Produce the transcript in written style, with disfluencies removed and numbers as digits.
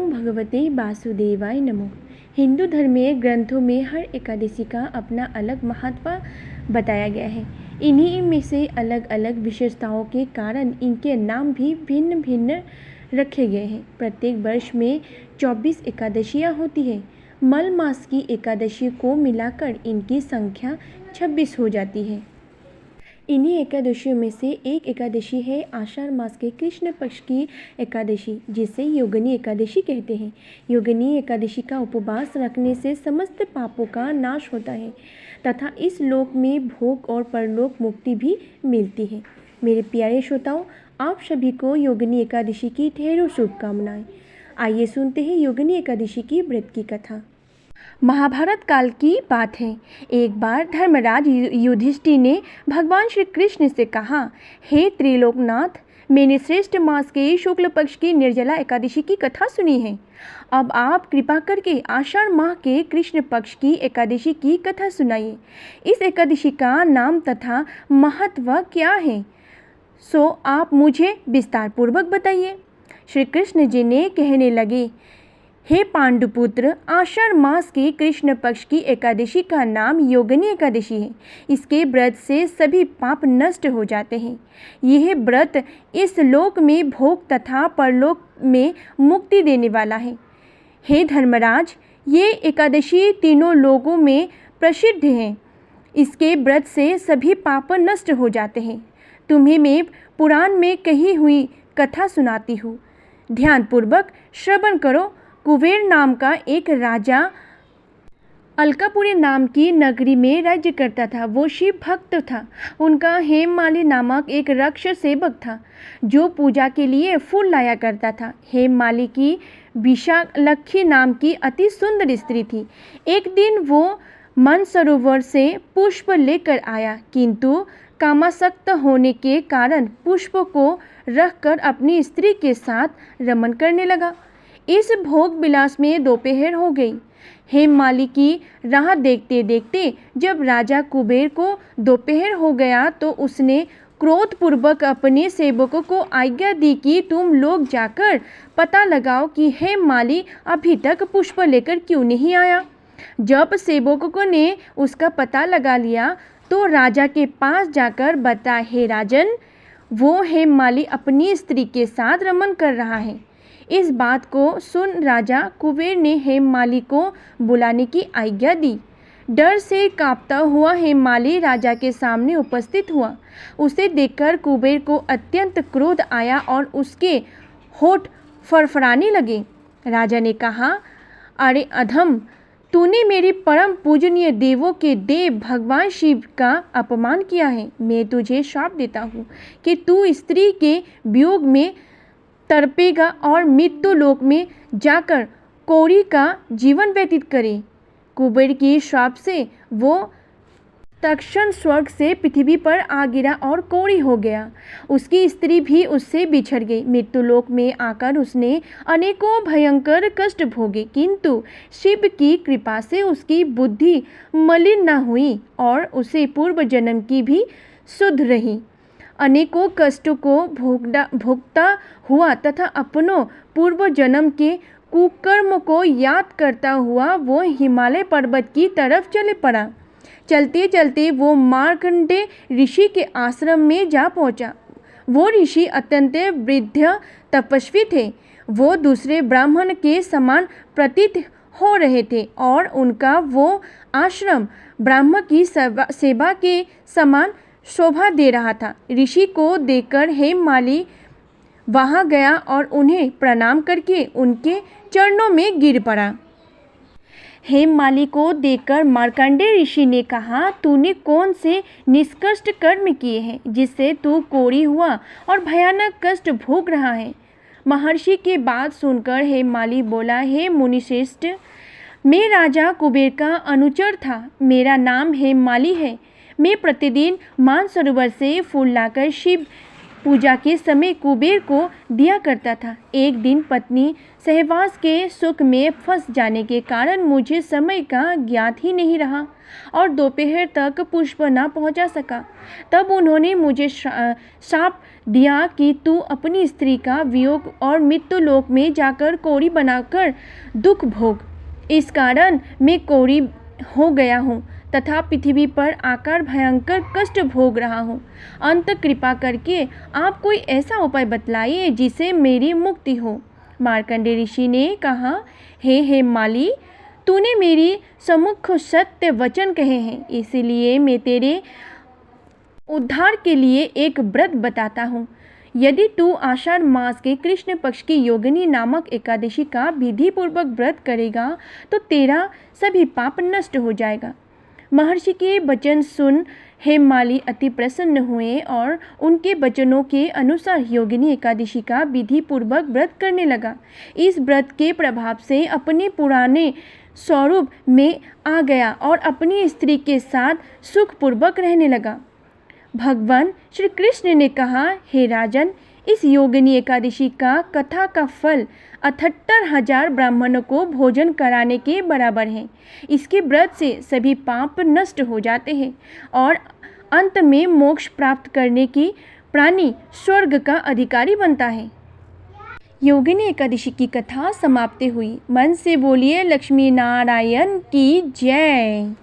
भगवते वासुदेवाय नमो। हिंदू धर्मीय ग्रंथों में हर एकादशी का अपना अलग महत्व बताया गया है। इन्हीं में से अलग अलग विशेषताओं के कारण इनके नाम भी भिन्न भिन्न रखे गए हैं। प्रत्येक वर्ष में 24 एकादशियाँ होती है। मल मास की एकादशी को मिलाकर इनकी संख्या 26 हो जाती है। इन्हीं एकादशियों में से एक एकादशी है आषाढ़ मास के कृष्ण पक्ष की एकादशी, जिसे योगिनी एकादशी कहते हैं। योगिनी एकादशी का उपवास रखने से समस्त पापों का नाश होता है तथा इस लोक में भोग और परलोक मुक्ति भी मिलती है। मेरे प्यारे श्रोताओं, आप सभी को योगिनी एकादशी की ढेरों शुभकामनाएं। आइए सुनते हैं योगिनी एकादशी की व्रत की कथा। महाभारत काल की बात है। एक बार धर्मराज युधिष्ठिर ने भगवान श्री कृष्ण से कहा, हे त्रिलोकनाथ, मैंने श्रेष्ठ मास के शुक्ल पक्ष की निर्जला एकादशी की कथा सुनी है। अब आप कृपा करके आषाढ़ माह के कृष्ण पक्ष की एकादशी की कथा सुनाइए। इस एकादशी का नाम तथा महत्व क्या है, सो आप मुझे विस्तार पूर्वक बताइए। श्री कृष्ण जी ने कहने लगे, हे पांडुपुत्र, आषाढ़ मास के कृष्ण पक्ष की एकादशी का नाम योगिनी एकादशी है। इसके व्रत से सभी पाप नष्ट हो जाते हैं। यह व्रत इस लोक में भोग तथा परलोक में मुक्ति देने वाला है। हे धर्मराज, ये एकादशी तीनों लोकों में प्रसिद्ध है। इसके व्रत से सभी पाप नष्ट हो जाते हैं। तुम्हें मैं पुराण में कही हुई कथा सुनाती हूँ, ध्यानपूर्वक श्रवण करो। कुबेर नाम का एक राजा अलकापुरी नाम की नगरी में राज्य करता था। वो शिव भक्त था। उनका हेममाली नामक एक राक्षस सेवक था जो पूजा के लिए फूल लाया करता था। हेममाली की विशालक्षी नाम की अति सुंदर स्त्री थी। एक दिन वो मानसरोवर से पुष्प लेकर आया, किंतु कामासक्त होने के कारण पुष्प को रखकर अपनी स्त्री के साथ रमन करने लगा। इस भोग विलास में दोपहर हो गई। हेममाली की राह देखते देखते जब राजा कुबेर को दोपहर हो गया तो उसने क्रोधपूर्वक अपने सेवकों को आज्ञा दी कि तुम लोग जाकर पता लगाओ कि हेममाली अभी तक पुष्प लेकर क्यों नहीं आया। जब सेवकों ने उसका पता लगा लिया तो राजा के पास जाकर बताया, हे राजन, वो हेममाली अपनी स्त्री के साथ रमन कर रहा है। इस बात को सुन राजा कुबेर ने हेममाली को बुलाने की आज्ञा दी। डर से कांपता हुआ हेममाली राजा के सामने उपस्थित हुआ। उसे देखकर कुबेर को अत्यंत क्रोध आया और उसके होठ फड़फड़ाने लगे। राजा ने कहा, अरे अधम, तूने मेरे परम पूजनीय देवों के देव भगवान शिव का अपमान किया है। मैं तुझे श्राप देता हूँ कि तू स्त्री के वियोग में तड़पेगा और मृत्यु लोक में जाकर कौड़ी का जीवन व्यतीत करे। कुबेर की श्राप से वो तत्क्षण स्वर्ग से पृथ्वी पर आ गिरा और कौड़ी हो गया। उसकी स्त्री भी उससे बिछड़ गई। मृत्युलोक में आकर उसने अनेकों भयंकर कष्ट भोगे, किंतु शिव की कृपा से उसकी बुद्धि मलिन न हुई और उसे पूर्व जन्म की भी सुध रही। अनेकों कष्टों को भोगता हुआ तथा अपनों पूर्व जन्म के कुकर्म को याद करता हुआ वो हिमालय पर्वत की तरफ चले पड़ा। चलते चलते वो मार्कंडेय ऋषि के आश्रम में जा पहुंचा। वो ऋषि अत्यंत वृद्ध तपस्वी थे। वो दूसरे ब्राह्मण के समान प्रतीत हो रहे थे और उनका वो आश्रम ब्राह्मण की सेवा के समान शोभा दे रहा था। ऋषि को देखकर हेममाली वहां गया और उन्हें प्रणाम करके उनके चरणों में गिर पड़ा। हेममाली को देखकर मार्कंडेय ऋषि ने कहा, तूने कौन से निष्कृष्ट कर्म किए हैं जिससे तू कोढ़ी हुआ और भयानक कष्ट भोग रहा है। महर्षि की बात सुनकर हेममाली बोला, हे मुनिश्रेष्ठ, मैं राजा कुबेर का अनुचर था। मेरा नाम हेममाली है। मैं प्रतिदिन मानसरोवर से फूल लाकर शिव पूजा के समय कुबेर को दिया करता था। एक दिन पत्नी सहवास के सुख में फंस जाने के कारण मुझे समय का ज्ञात ही नहीं रहा और दोपहर तक पुष्प न पहुंचा सका। तब उन्होंने मुझे शाप दिया कि तू अपनी स्त्री का वियोग और मृत्युलोक में जाकर कौड़ी बनाकर दुख भोग। इस कारण मैं कौड़ी हो गया हूँ तथा पृथ्वी पर आकर भयंकर कष्ट भोग रहा हूँ। अंत कृपा करके आप कोई ऐसा उपाय बतलाइए जिससे मेरी मुक्ति हो। मार्कंडेय ऋषि ने कहा, हे हेमाली, तूने मेरी सम्मुख सत्य वचन कहे हैं, इसलिए मैं तेरे उद्धार के लिए एक व्रत बताता हूँ। यदि तू आषाढ़ मास के कृष्ण पक्ष की योगिनी नामक एकादशी का विधि पूर्वक व्रत करेगा तो तेरा सभी पाप नष्ट हो जाएगा। महर्षि के वचन सुन हेमाली अति प्रसन्न हुए और उनके वचनों के अनुसार योगिनी एकादशी का विधि पूर्वक व्रत करने लगा। इस व्रत के प्रभाव से अपने पुराने स्वरूप में आ गया और अपनी स्त्री के साथ सुखपूर्वक रहने लगा। भगवान श्री कृष्ण ने कहा, हे राजन, इस योगिनी एकादशी का कथा का फल 78,000 ब्राह्मणों को भोजन कराने के बराबर है। इसके व्रत से सभी पाप नष्ट हो जाते हैं और अंत में मोक्ष प्राप्त करने की प्राणी स्वर्ग का अधिकारी बनता है। योगिनी एकादशी की कथा समाप्ति हुई। मन से बोलिए लक्ष्मी नारायण की जय।